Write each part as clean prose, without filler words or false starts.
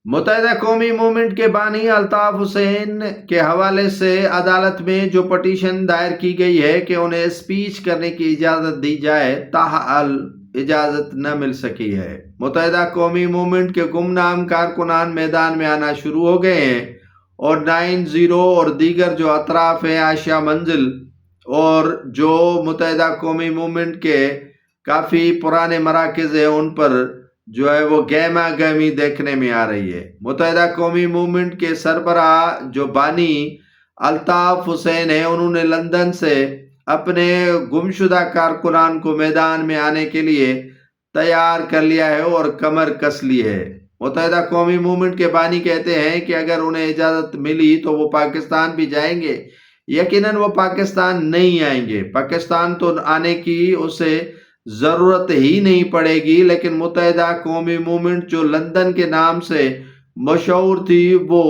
متحدہ قومی موومنٹ کے بانی الطاف حسین کے حوالے سے عدالت میں جو پٹیشن دائر کی گئی ہے کہ انہیں اسپیچ کرنے کی اجازت دی جائے، تاحال اجازت نہ مل سکی ہے۔ متحدہ قومی موومنٹ کے گمنام کارکنان میدان میں آنا شروع ہو گئے ہیں اور 9-0 اور دیگر جو اطراف ہیں، عائشہ منزل اور جو متحدہ قومی موومنٹ کے کافی پرانے مراکز ہیں، ان پر جو ہے وہ گہما گہمی دیکھنے میں آ رہی ہے۔ متحدہ قومی موومنٹ کے سربراہ جو بانی الطاف حسین ہیں، انہوں نے لندن سے اپنے گمشدہ کارکنان کو میدان میں آنے کے لیے تیار کر لیا ہے اور کمر کس لی ہے۔ متحدہ قومی موومنٹ کے بانی کہتے ہیں کہ اگر انہیں اجازت ملی تو وہ پاکستان بھی جائیں گے۔ یقیناً وہ پاکستان نہیں آئیں گے، پاکستان تو آنے کی اسے ضرورت ہی نہیں پڑے گی، لیکن متحدہ قومی موومنٹ جو لندن کے نام سے مشہور تھی وہ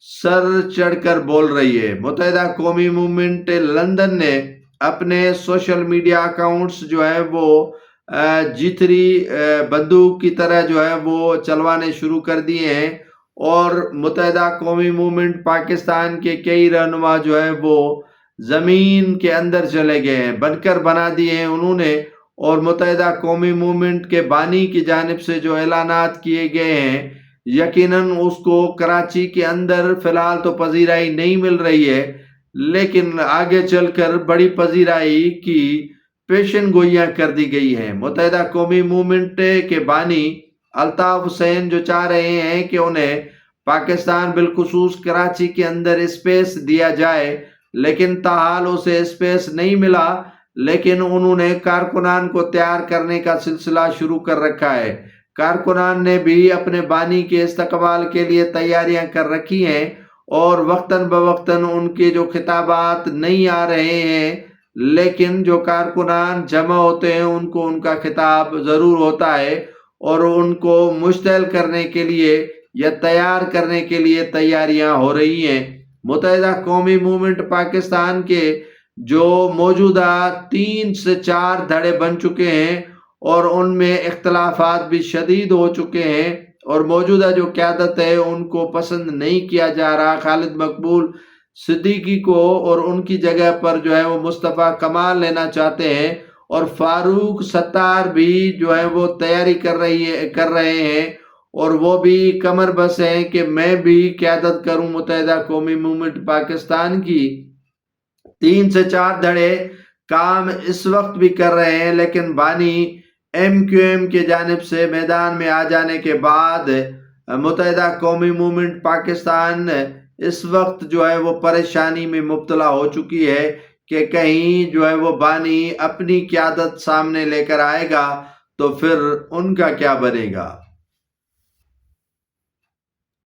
سر چڑھ کر بول رہی ہے۔ متحدہ قومی موومنٹ لندن نے اپنے سوشل میڈیا اکاؤنٹس جو ہے وہ جیتھری بندوق کی طرح جو ہے وہ چلوانے شروع کر دیے ہیں، اور متحدہ قومی موومنٹ پاکستان کے کئی رہنما جو ہے وہ زمین کے اندر چلے گئے ہیں، بنکر بنا دیے ہیں انہوں نے، اور متحدہ قومی موومنٹ کے بانی کی جانب سے جو اعلانات کیے گئے ہیں، یقیناً اس کو کراچی کے اندر فی الحال تو پذیرائی نہیں مل رہی ہے، لیکن آگے چل کر بڑی پذیرائی کی پیشن گوئیاں کر دی گئی ہیں۔ متحدہ قومی موومنٹ کے بانی الطاف حسین جو چاہ رہے ہیں کہ انہیں پاکستان بالخصوص کراچی کے اندر اسپیس دیا جائے، لیکن تاحال اسے اسپیس نہیں ملا، لیکن انہوں نے کارکنان کو تیار کرنے کا سلسلہ شروع کر رکھا ہے۔ کارکنان نے بھی اپنے بانی کے استقبال کے لیے تیاریاں کر رکھی ہیں، اور وقتاً بوقتاً ان کے جو خطابات نہیں آ رہے ہیں، لیکن جو کارکنان جمع ہوتے ہیں ان کو ان کا خطاب ضرور ہوتا ہے، اور ان کو مشتعل کرنے کے لیے یا تیار کرنے کے لیے تیاریاں ہو رہی ہیں۔ متحدہ قومی موومنٹ پاکستان کے جو موجودہ 3 سے 4 دھڑے بن چکے ہیں، اور ان میں اختلافات بھی شدید ہو چکے ہیں، اور موجودہ جو قیادت ہے ان کو پسند نہیں کیا جا رہا خالد مقبول صدیقی کو، اور ان کی جگہ پر جو ہے وہ مصطفیٰ کمال لینا چاہتے ہیں، اور فاروق ستار بھی جو ہے وہ تیاری کر رہے ہیں، اور وہ بھی کمر بس ہیں کہ میں بھی قیادت کروں متحدہ قومی موومنٹ پاکستان کی۔ 3 سے 4 دھڑے کام اس وقت بھی کر رہے ہیں، لیکن بانی MQM کی جانب سے میدان میں آ جانے کے بعد متحدہ قومی موومنٹ پاکستان اس وقت جو ہے وہ پریشانی میں مبتلا ہو چکی ہے کہ کہیں جو ہے وہ بانی اپنی قیادت سامنے لے کر آئے گا تو پھر ان کا کیا بنے گا۔